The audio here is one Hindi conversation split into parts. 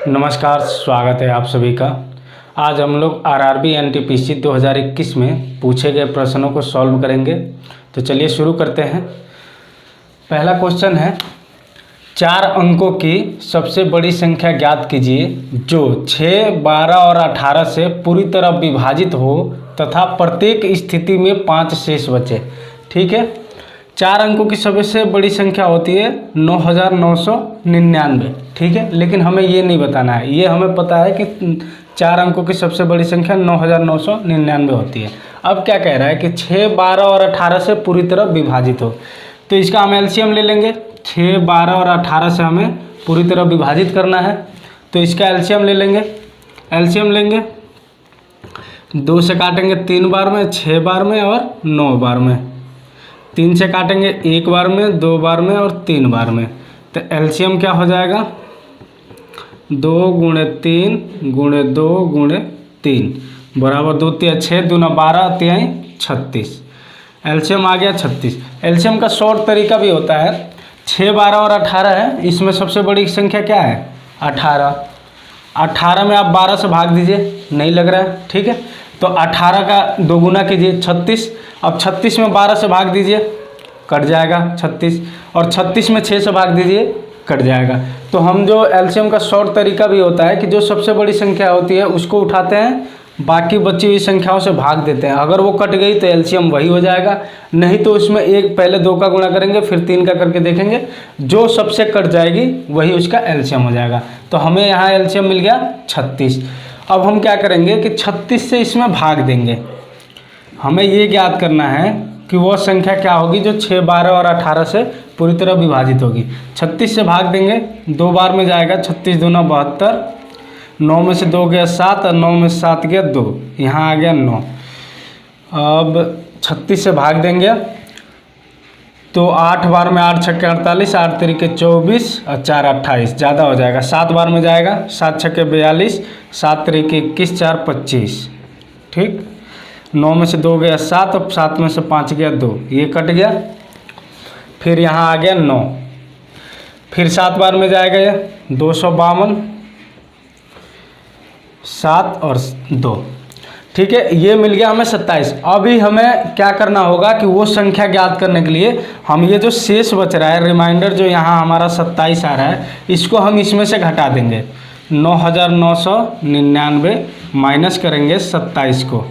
नमस्कार, स्वागत है आप सभी का। आज हम लोग आरआरबी एनटीपीसी 2021 में पूछे गए प्रश्नों को सॉल्व करेंगे। तो चलिए शुरू करते हैं। पहला क्वेश्चन है, 4 अंकों की सबसे बड़ी संख्या ज्ञात कीजिए जो 6, 12 और 18 से पूरी तरह विभाजित हो तथा प्रत्येक स्थिति में 5 शेष बचे। ठीक है, 4 अंकों की सबसे बड़ी संख्या होती है 9999। ठीक है, लेकिन हमें ये नहीं बताना है, ये हमें पता है कि 4 अंकों की सबसे बड़ी संख्या 9999 होती है। अब क्या कह रहा है कि 6, 12 और 18 से पूरी तरह विभाजित हो, तो इसका हम एलसीएम ले लेंगे। 6, 12 और 18 से हमें पूरी तरह विभाजित करना है, तो इसका एलसीएम ले लेंगे। एलसीएम लेंगे, 2 से काटेंगे 3 बार में, 6 बार में और 9 बार में। 3 से काटेंगे 1 बार में, 2 बार में और 3 बार में। तो एलसीएम क्या हो जाएगा, 2 × 3 × 2 × 3 बराबर 2 × 6 × 12 × 36। एलसीएम आ गया 36। एलसीएम का शॉर्ट तरीका भी होता है। 6, 12 और 18 है, इसमें सबसे बड़ी संख्या क्या है, 18। 18 में आप 12 से भाग दीजिए, नहीं लग रहा है। ठीक है, तो 18 का 2 गुना कीजिए 36। अब 36 में 12 से भाग दीजिए, कट जाएगा 36, और 36 में 6 से भाग दीजिए, कट जाएगा। तो हम जो एलसीएम का शॉर्ट तरीका भी होता है कि जो सबसे बड़ी संख्या होती है उसको उठाते हैं, बाकी बची हुई संख्याओं से भाग देते हैं। अगर वो कट गई तो एलसीएम वही हो जाएगा, नहीं तो उसमें एक पहले 2 का गुणा करेंगे, फिर 3 का करके देखेंगे, जो सबसे कट जाएगी वही उसका एलसीएम हो जाएगा। तो हमें यहाँ एलसीएम मिल गया 36। अब हम क्या करेंगे कि 36 से इसमें भाग देंगे। हमें ये ज्ञात करना है कि वो संख्या क्या होगी जो 6, 12 और 18 से पूरी तरह विभाजित होगी। 36 से भाग देंगे, 2 बार में जाएगा, 36 दूना 72, 9 में से 2 गया 7 और 9 में से 7 गया 2, यहाँ आ गया 9। अब 36 से भाग देंगे तो 8 बार में 8 छक्के 48, 8 तरीके 24 और 4 28, ज़्यादा हो जाएगा। 7 बार में जाएगा, 7 छक्के 42, 7 तरीके 21, 4 25। ठीक, 9 में से 2 गया 7 और 7 में से 5 गया 2, ये कट गया। फिर यहाँ आ गया 9, फिर 7 बार में जाएगा ये 252, 7 और 2। ठीक है, ये मिल गया हमें 27। अभी हमें क्या करना होगा कि वो संख्या ज्ञात करने के लिए हम ये जो शेष बच रहा है, रिमाइंडर जो यहाँ हमारा 27 आ रहा है, इसको हम इसमें से घटा देंगे। 9999 माइनस करेंगे 27 को,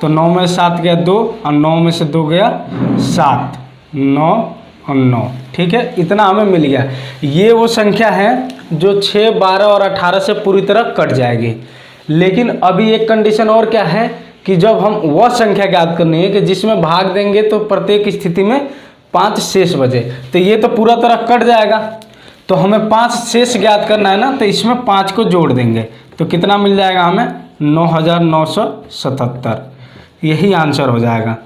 तो 9 में 7 गया 2 और 9 में से 2 गया 7, 9 और 9। ठीक है, इतना हमें मिल गया। ये वो संख्या है जो 6, 12 और 18 से पूरी तरह कट जाएगी। लेकिन अभी एक कंडीशन और क्या है कि जब हम वह संख्या ज्ञात करनी है कि जिसमें भाग देंगे तो प्रत्येक स्थिति में 5 शेष बचे, तो ये तो पूरा तरह कट जाएगा, तो हमें 5 शेष ज्ञात करना है ना, तो इसमें 5 को जोड़ देंगे, तो कितना मिल जाएगा हमें, 9977। यही आंसर हो जाएगा।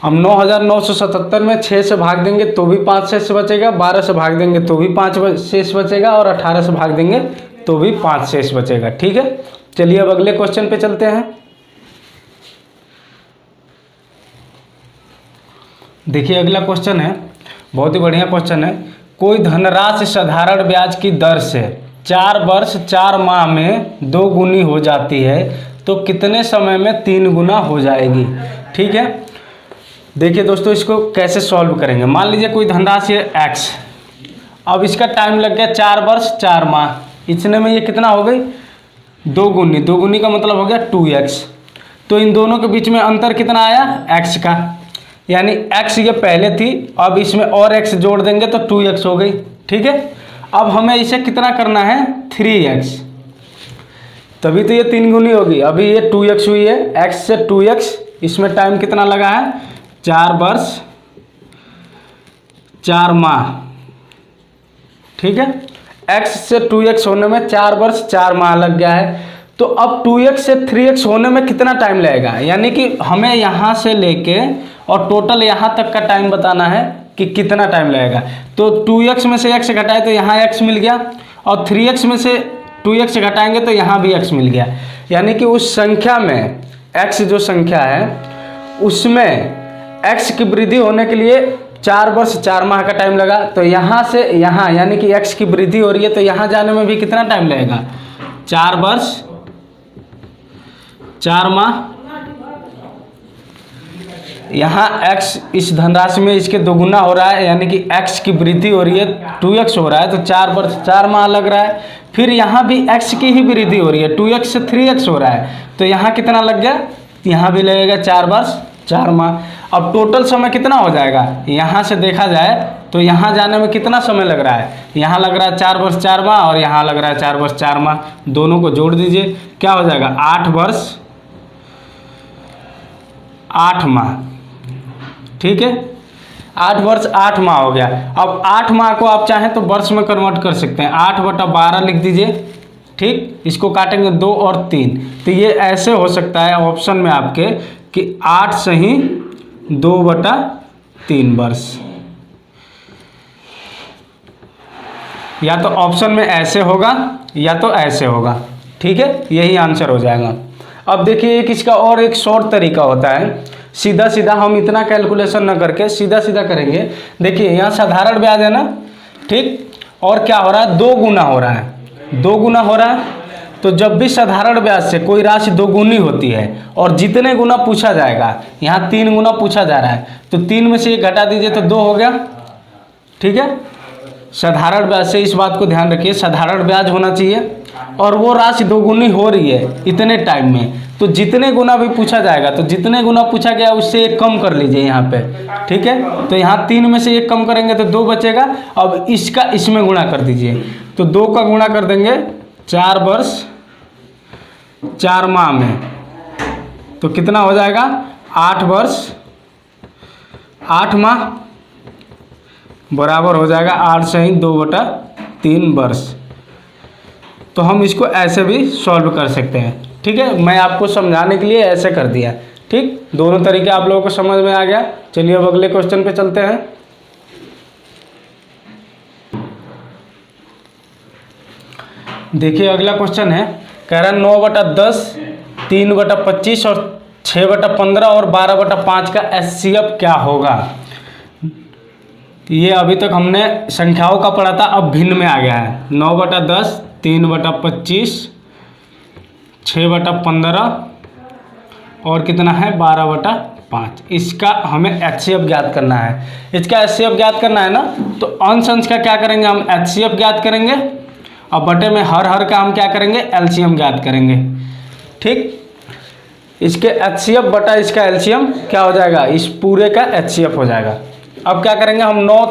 हम 9977 में 6 से भाग देंगे तो भी 5 शेष बचेगा, 12 से भाग देंगे तो भी 5 शेष बचेगा, और 18 से भाग देंगे तो भी 5 शेष बचेगा। ठीक है, चलिए अब अगले क्वेश्चन पे चलते हैं। देखिए अगला क्वेश्चन है, बहुत ही बढ़िया क्वेश्चन है। कोई धनराशि साधारण ब्याज की दर से 4 वर्ष 4 माह में 2 गुनी हो जाती है, तो कितने समय में 3 गुना हो जाएगी। ठीक है, देखिए दोस्तों, इसको कैसे सॉल्व करेंगे। मान लीजिए कोई धनराशि है x, अब इसका टाइम लग गया 4 वर्ष 4 माह, इतने में ये कितना हो गई, 2 गुनी। 2 गुनी का मतलब हो गया 2x। तो इन दोनों के बीच में अंतर कितना आया, x का, यानी x ये पहले थी, अब इसमें और x जोड़ देंगे तो 2x हो गई। ठीक है, अब हमें इसे कितना करना है, 3x, तभी तो ये 3 गुनी होगी। अभी ये 2x हुई है, x से 2x, इसमें टाइम कितना लगा है, 4 वर्ष 4 माह। ठीक है, x से 2x होने में 4 वर्ष 4 माह लग गया है। तो अब 2x से 3x होने में कितना टाइम लगेगा, यानी कि हमें यहाँ से लेके और टोटल यहाँ तक का टाइम बताना है कि कितना टाइम लगेगा। तो 2x में से x घटाए तो यहाँ x मिल गया, और 3x में से 2x घटाएंगे तो यहाँ भी x मिल गया। यानी कि उस संख्या में x जो संख्या है उसमें x की वृद्धि होने के लिए 4 वर्ष 4 माह का टाइम लगा। तो यहाँ से यहाँ यानी कि x की वृद्धि हो रही है, तो यहाँ जाने में भी कितना टाइम लगेगा? 4 वर्ष 4 माह। यहाँ x इस धनराशि में इसके दोगुना हो रहा है, यानी कि x की वृद्धि हो रही है, 2x हो रहा है, तो 4 वर्ष 4 माह लग रहा है। फिर यहाँ भी x की ही वृद्धि हो रही है, 2x से 3x हो रहा है, तो यहाँ कितना लग गया? यहाँ भी लगेगा 4 वर्ष 4 माह। अब टोटल समय कितना हो जाएगा? यहाँ से देखा जाए तो यहाँ जाने में कितना समय लग रहा है? यहाँ लग रहा है 4 वर्ष 4 माह और यहाँ लग रहा है 4 वर्ष 4 माह। दोनों को जोड़ दीजिए, क्या हो जाएगा? 8 वर्ष 8 माह। ठीक है, 8 वर्ष 8 माह हो गया। अब 8 माह को आप चाहें तो वर्ष में कन्वर्ट कर सकते हैं, 8/12 लिख दीजिए। ठीक, इसको काटेंगे 2 और 3, तो ये ऐसे हो सकता है ऑप्शन में आपके कि 8 सही 2/3 वर्ष, या तो ऑप्शन में ऐसे होगा या तो ऐसे होगा। ठीक है, यही आंसर हो जाएगा। अब देखिए एक इसका और एक शॉर्ट तरीका होता है, सीधा सीधा हम इतना कैलकुलेशन न करके सीधा सीधा करेंगे। देखिए यहाँ साधारण ब्याज है ना, ठीक, और क्या हो रहा है? 2 गुना हो रहा है, 2 गुना हो रहा है। तो जब भी साधारण ब्याज से कोई राशि 2 गुनी होती है और जितने गुना पूछा जाएगा, यहाँ 3 गुना पूछा जा रहा है, तो 3 में से 1 घटा दीजिए तो 2 हो गया। ठीक है, साधारण ब्याज से इस बात को ध्यान रखिए, साधारण ब्याज होना चाहिए और वो राशि 2 गुनी हो रही है इतने टाइम में, तो जितने गुना भी पूछा जाएगा, तो जितने गुना पूछा गया उससे 1 कम कर लीजिए यहाँ पे। ठीक है, तो यहाँ 3 में से 1 कम करेंगे तो 2 बचेगा। अब इसका इसमें गुणा कर दीजिए, तो 2 का गुणा कर देंगे 4 वर्ष 4 माह में, तो कितना हो जाएगा? 8 वर्ष 8 माह बराबर हो जाएगा 8 सही 2/3 वर्ष। तो हम इसको ऐसे भी सॉल्व कर सकते हैं। ठीक है, मैं आपको समझाने के लिए ऐसे कर दिया। ठीक, दोनों तरीके आप लोगों को समझ में आ गया। चलिए अब अगले क्वेश्चन पे चलते हैं। देखिए अगला क्वेश्चन है, कह रहा है 9/10, 3/25 और 6/15 और 12/5 का HCF क्या होगा? ये अभी तक हमने संख्याओं का पढ़ा था, अब भिन्न में आ गया है। 9/10, 3/25, 6/15 और कितना है? 12/5। इसका हमें HCF ज्ञात करना है। इसका HCF ज्ञात करना है ना, तो अंश अंश का क्या करेंगे? हम HCF ज्ञात करेंगे और बटे में हर का हम क्या करेंगे? LCM ज्ञात करेंगे। ठीक, इसके HCF बटा इसका LCM क्या हो जाएगा? इस पूरे का HCF हो जाएगा। अब क्या करेंगे हम? 9,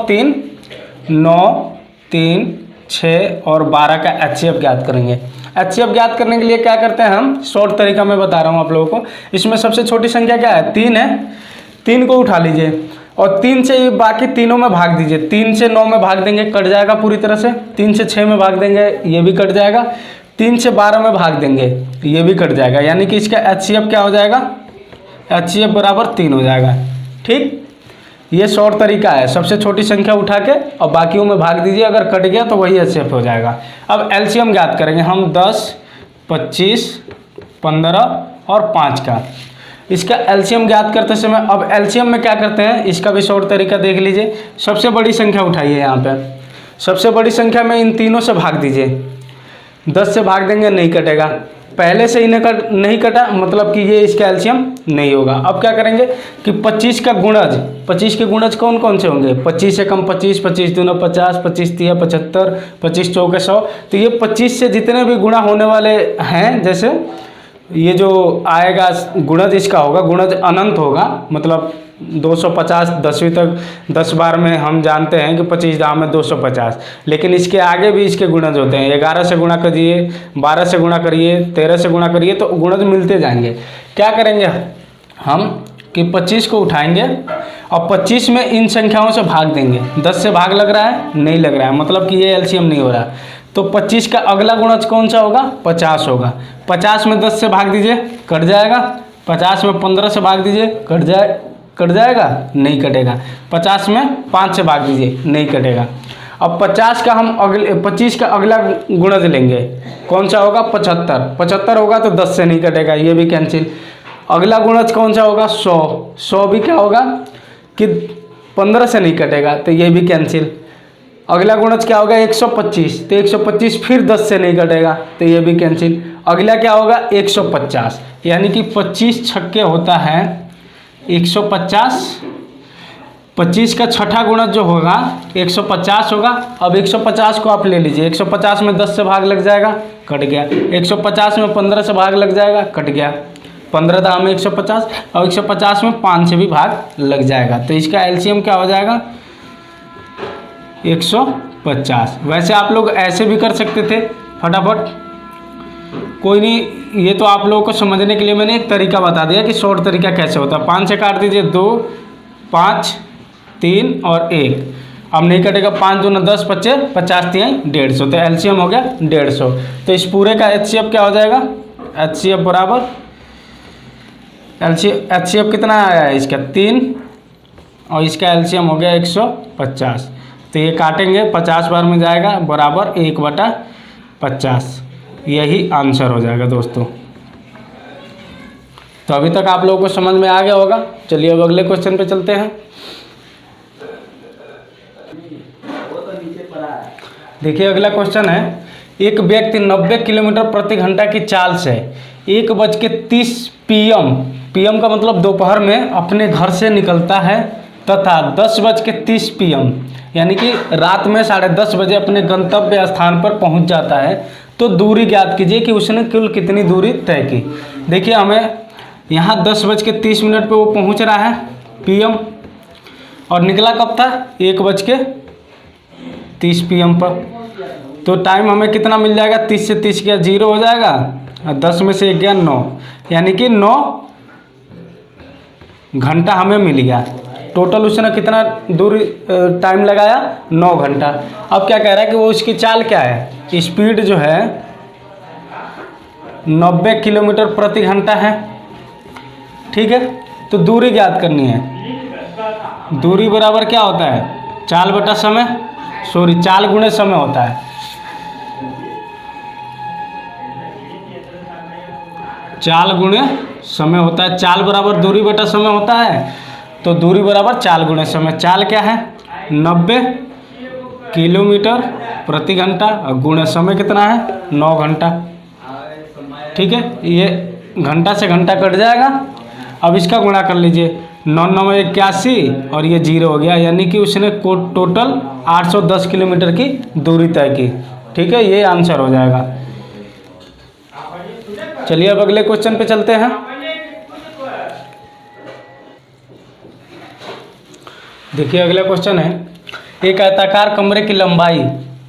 3, 6 और 12 का HCF ज्ञात करेंगे। HCF ज्ञात करने के लिए क्या करते हैं हम? शॉर्ट तरीका मैं बता रहा हूँ आप लोगों को। इसमें सबसे छोटी संख्या क्या है? 3 है, 3 को उठा लीजिए और 3 से ये बाकी तीनों में भाग दीजिए। 3 से 9 में भाग देंगे, कट जाएगा पूरी तरह से। 3 से 6 में भाग देंगे, ये भी कट जाएगा। 3 से 12 में भाग देंगे, ये भी कट जाएगा। यानी कि इसका HCF क्या हो जाएगा? HCF बराबर 3 हो जाएगा। ठीक, ये शॉर्ट तरीका है, सबसे छोटी संख्या उठा के और बाकियों में भाग दीजिए, अगर कट गया तो वही HCF हो जाएगा। अब LCM ज्ञात करेंगे हम 10, 25, 15 और 5 का। इसका LCM ज्ञात करते समय अब LCM में क्या करते हैं, इसका भी शॉर्ट तरीका देख लीजिए। सबसे बड़ी संख्या उठाइए, यहाँ पे सबसे बड़ी संख्या में इन तीनों से भाग दीजिए। 10 से भाग देंगे, नहीं कटेगा। पहले से ही नहीं कटा, मतलब कि ये इसका LCM नहीं होगा। अब क्या करेंगे कि 25 का गुणज, 25 के गुणज कौन कौन से होंगे? 25 से कम 25, 25 दूना 50, 25 तिया 75, 25 चौके 100। तो ये 25 से जितने भी गुणा होने वाले हैं, जैसे ये जो आएगा गुणज इसका होगा, गुणज अनंत होगा, मतलब 250 10वीं तक 10 बार में हम जानते हैं कि 25 दाम में 250, लेकिन इसके आगे भी इसके गुणज होते हैं। 11 से गुणा करिए, 12 से गुणा करिए, 13 से गुणा करिए, तो गुणज मिलते जाएंगे। क्या करेंगे हम कि 25 को उठाएंगे और 25 में इन संख्याओं से भाग देंगे। 10 से भाग लग रहा है? नहीं लग रहा है, मतलब कि ये LCM नहीं हो रहा। तो 25 का अगला गुणज कौन सा होगा? 50 होगा। 50 में 10 से भाग दीजिए, कट जाएगा। 50 में 15 से भाग दीजिए, कट जाएगा, नहीं कटेगा। 50 में 5 से भाग दीजिए, नहीं कटेगा। अब 50 का हम 25 का अगला गुणज लेंगे, कौन सा होगा? 75। 75 होगा तो 10 से नहीं कटेगा, ये भी कैंसिल। अगला गुणज कौन सा होगा? 100। 100 भी क्या होगा कि 15 से नहीं कटेगा तो ये भी कैंसिल। अगला गुणज क्या होगा 125, तो 125 फिर 10 से नहीं कटेगा तो ये भी कैंसिल। अगला क्या होगा 150, यानी कि 25 छक्के होता है 150। 25 का छठा गुणज जो होगा 150 होगा। अब 150 को आप ले लीजिए, 150 में 10 से भाग लग जाएगा, कट गया। 150 में 15 से भाग लग जाएगा, कट गया। 15 दाम में 150 और 150 में 5 से भी भाग लग जाएगा, तो इसका एलसीएम क्या हो जाएगा 150। वैसे आप लोग ऐसे भी कर सकते थे फटाफट, कोई नहीं, ये तो आप लोगों को समझने के लिए मैंने एक तरीका बता दिया कि शॉर्ट तरीका कैसे होता है। 5 से काट दीजिए 2, 5, 3 और 1। अब नहीं कटेगा, 5 दूना 10, 25, 50 3 150, तो एलसीएम हो गया 150। तो इस पूरे का एचसीएफ क्या हो जाएगा, एचसीएफ बराबर एचसीएफ कितना आया है इसका 3 और इसका एलसीएम हो गया 150। तो ये काटेंगे 50 बार में जाएगा, बराबर 1/50। यही आंसर हो जाएगा दोस्तों। तो अभी तक आप लोगों को समझ में आ गया होगा। चलिए अब अगले क्वेश्चन पे चलते हैं। देखिए अगला क्वेश्चन है, एक व्यक्ति 90 किलोमीटर प्रति घंटा की चाल से 1:30 PM, PM का मतलब दोपहर में, अपने घर से निकलता है तथा 10:30 PM यानी कि रात में 10:30 बजे अपने गंतव्य स्थान पर पहुंच जाता है। तो दूरी ज्ञात कीजिए कि उसने कुल कितनी दूरी तय की। देखिए हमें यहाँ 10:30 पे वो पहुंच रहा है PM, और निकला कब था 1:30 PM पर। तो टाइम हमें कितना मिल जाएगा, 30 से 30 गया 0 हो जाएगा, और 10 में से 1 गया 9, यानी कि 9 घंटा हमें मिल गया। टोटल उसने कितना दूरी टाइम लगाया 9 घंटा। अब क्या कह रहा है कि वो उसकी चाल क्या है, स्पीड जो है 90 किलोमीटर प्रति घंटा है, ठीक है। तो दूरी ज्ञात करनी है। दूरी बराबर क्या होता है, चाल बटा समय, चाल गुणे समय होता है। चाल गुणे समय होता है, चाल बराबर दूरी बटा समय होता है। तो दूरी बराबर चाल गुणे समय। चाल क्या है 90 किलोमीटर प्रति घंटा और गुणे समय कितना है 9 घंटा, ठीक है। ये घंटा से घंटा कट जाएगा। अब इसका गुणा कर लीजिए, 9 9 81 और ये 0 हो गया, यानी कि उसने टोटल 810 किलोमीटर की दूरी तय की, ठीक है। ये आंसर हो जाएगा। चलिए अब अगले क्वेश्चन पे चलते हैं। देखिए अगला क्वेश्चन है, एक आयताकार कमरे की लंबाई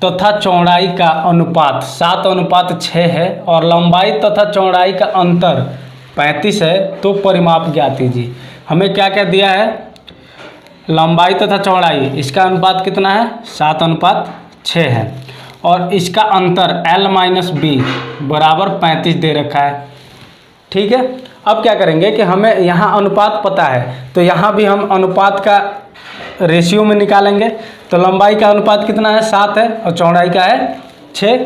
तथा चौड़ाई का अनुपात 7:6 है और लंबाई तथा चौड़ाई का अंतर 35 है, तो परिमाप ज्ञात कीजिए। हमें क्या क्या दिया है, लंबाई तथा चौड़ाई, इसका अनुपात कितना है 7:6 है, और इसका अंतर L-B बराबर 35 दे रखा है, ठीक है। अब क्या करेंगे कि हमें यहाँ अनुपात पता है, तो यहाँ भी हम अनुपात का रेशियो में निकालेंगे। तो लंबाई का अनुपात कितना है 7 है और चौड़ाई का है 6,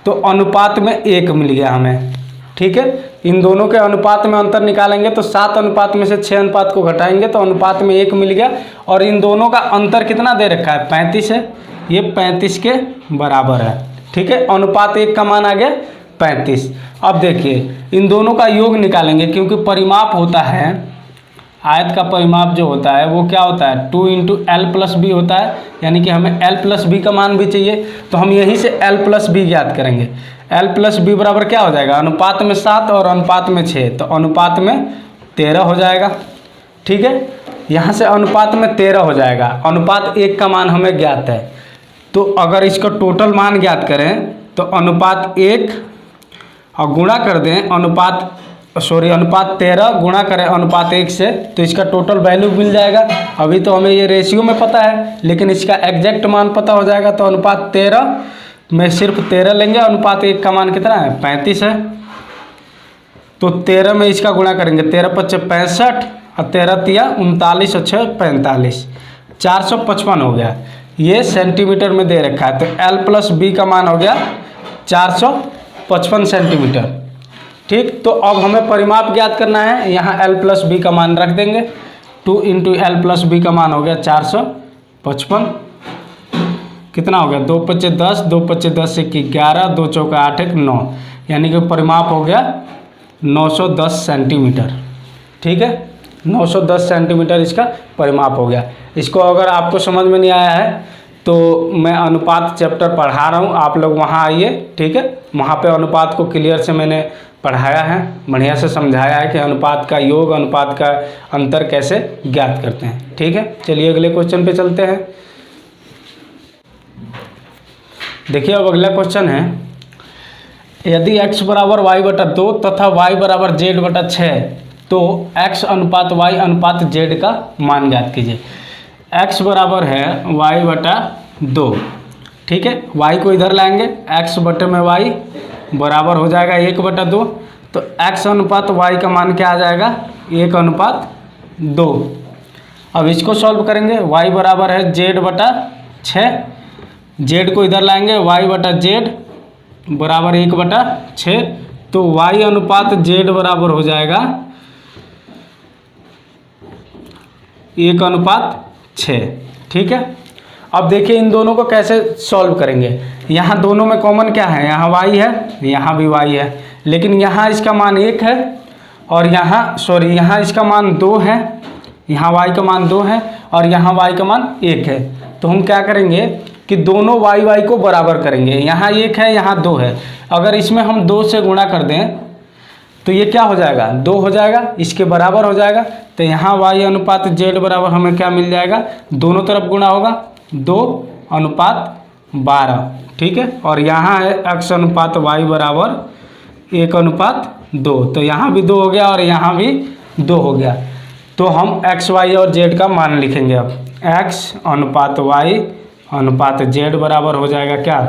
तो अनुपात में 1 मिल गया हमें, ठीक है। इन दोनों के अनुपात में अंतर निकालेंगे तो 7 अनुपात में से 6 अनुपात को घटाएंगे तो अनुपात में 1 मिल गया, और इन दोनों का अंतर कितना दे रखा है 35 है, ये 35 के बराबर है, ठीक है। अनुपात 1 का मान आ गया 35। अब देखिए इन दोनों का योग निकालेंगे, क्योंकि परिमाप होता है, आयत का परिमाप जो होता है वो क्या होता है 2 × L+B होता है, यानी कि हमें L+B का मान भी चाहिए, तो हम यहीं से L+B ज्ञात करेंगे। L+B बराबर क्या हो जाएगा, अनुपात में 7 और अनुपात में 6, तो अनुपात में 13 हो जाएगा, ठीक है। यहाँ से अनुपात में 13 हो जाएगा। अनुपात 1 का मान हमें ज्ञात है, तो अगर इसका टोटल मान ज्ञात करें तो अनुपात 1 और गुणा कर दें अनुपात 13 गुणा करें अनुपात 1 से, तो इसका टोटल वैल्यू मिल जाएगा। अभी तो हमें ये रेशियो में पता है, लेकिन इसका एग्जैक्ट मान पता हो जाएगा। तो अनुपात 13 में सिर्फ 13 लेंगे, अनुपात 1 का मान कितना है 35 है, तो 13 में इसका गुणा करेंगे, 13 × 5 = 65 और 13 × 3 = 39 और 6 = 45, 455 हो गया। ये सेंटीमीटर में दे रखा है, तो L+B का मान हो गया 455 सेंटीमीटर, ठीक। तो अब हमें परिमाप ज्ञात करना है, यहाँ L+B का मान रख देंगे, 2 इंटू एल प्लस बी का मान हो गया 455। कितना हो गया, 2 पच्चे 10, 2 पच्चे 10 एक 11, 2 चौका 8 एक 9, यानी कि परिमाप हो गया 910 सेंटीमीटर। ठीक है, 910 सेंटीमीटर इसका परिमाप हो गया। इसको अगर आपको समझ में नहीं आया है तो मैं अनुपात चैप्टर पढ़ा रहा हूँ, आप लोग वहाँ आइए। ठीक है, वहाँ पे अनुपात को क्लियर से मैंने पढ़ाया है, बढ़िया से समझाया है कि अनुपात का योग, अनुपात का अंतर कैसे ज्ञात करते हैं। ठीक है, चलिए अगले क्वेश्चन पे चलते हैं। देखिए अब अगला क्वेश्चन है, यदि x बराबर y बटा 2 तथा y बराबर z बटा 6 तो x अनुपात y अनुपात z का मान ज्ञात कीजिए। x बराबर है y बटा 2। ठीक है, y को इधर लाएंगे, x बटे में y बराबर हो जाएगा 1 बटा 2, तो x अनुपात y का मान क्या आ जाएगा, 1 अनुपात 2। अब इसको सॉल्व करेंगे, y बराबर है z बटा 6, z को इधर लाएंगे, y बटा z बराबर 1 बटा 6, तो y अनुपात z बराबर हो जाएगा 1 अनुपात 6। ठीक है, अब देखिए इन दोनों को कैसे सॉल्व करेंगे। यहाँ दोनों में कॉमन क्या है, यहाँ y है, यहाँ भी y है, लेकिन यहाँ इसका मान 1 है और यहाँ इसका मान 2 है, यहाँ y का मान 2 है और यहाँ y का मान 1 है। तो हम क्या करेंगे कि दोनों y को बराबर करेंगे। यहाँ 1 है, यहाँ 2 है, अगर इसमें हम 2 से गुणा कर दें तो ये क्या हो जाएगा, 2 हो जाएगा, इसके बराबर हो जाएगा। तो यहाँ y अनुपात z बराबर हमें क्या मिल जाएगा, दोनों तरफ गुणा होगा 2 अनुपात 12। ठीक है, और यहाँ है x अनुपात y बराबर 1 अनुपात 2, तो यहाँ भी 2 हो गया और यहाँ भी 2 हो गया। तो हम x y और z का मान लिखेंगे। अब x अनुपात y अनुपात z बराबर हो जाएगा क्या,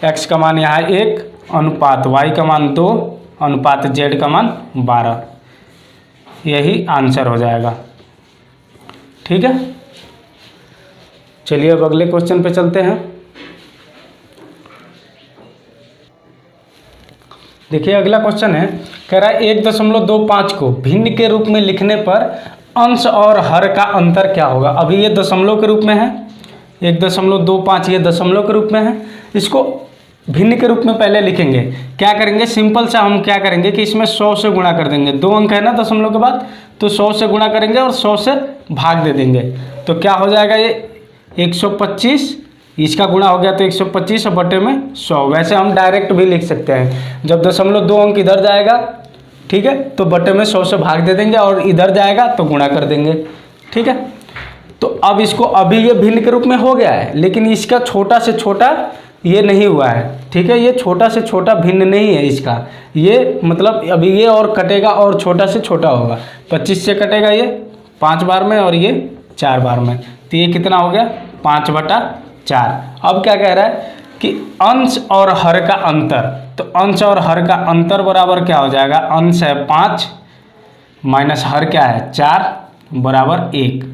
x का मान यहाँ 1 अनुपात y का मान 2 अनुपात z का मान 12, यही आंसर हो जाएगा। ठीक है, चलिए अब अगले क्वेश्चन पे चलते हैं। देखिए अगला क्वेश्चन है, कह रहा है 1.25 को भिन्न के रूप में लिखने पर अंश और हर का अंतर क्या होगा। अभी ये दशमलव के रूप में है, 1.25 ये दशमलव के रूप में है, इसको भिन्न के रूप में पहले लिखेंगे। क्या करेंगे, सिंपल सा हम क्या करेंगे कि इसमें 100 से गुणा कर देंगे, 2 अंक है ना दशमलव के बाद, तो 100 से गुणा करेंगे और 100 से भाग दे देंगे। तो क्या हो जाएगा, ये 125, इसका गुणा हो गया तो 125 और बटे में 100। वैसे हम डायरेक्ट भी लिख सकते हैं, जब दशमलव 2 अंक इधर जाएगा, ठीक है, तो बटे में 100 से भाग दे देंगे और इधर जाएगा तो गुणा कर देंगे। ठीक है, तो अब इसको अभी ये भिन्न के रूप में हो गया है, लेकिन इसका छोटा से छोटा ये नहीं हुआ है। ठीक है, ये छोटा से छोटा भिन्न नहीं है इसका, ये मतलब अभी ये और कटेगा और छोटा से छोटा होगा। 25 से कटेगा ये 5 बार में और ये 4 बार में, तो ये कितना हो गया, 5/4। अब क्या कह रहा है कि अंश और हर का अंतर, तो अंश और हर का अंतर बराबर क्या हो जाएगा, अंश है 5 माइनस हर क्या है 4 बराबर 1,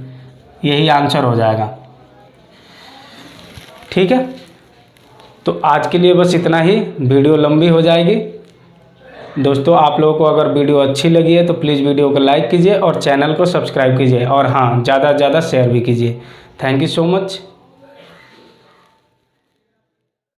यही आंसर हो जाएगा। ठीक है, तो आज के लिए बस इतना ही, वीडियो लंबी हो जाएगी। दोस्तों आप लोगों को अगर वीडियो अच्छी लगी है तो प्लीज़ वीडियो को लाइक कीजिए और चैनल को सब्सक्राइब कीजिए, और हाँ ज़्यादा से ज़्यादा शेयर भी कीजिए। Thank you so much.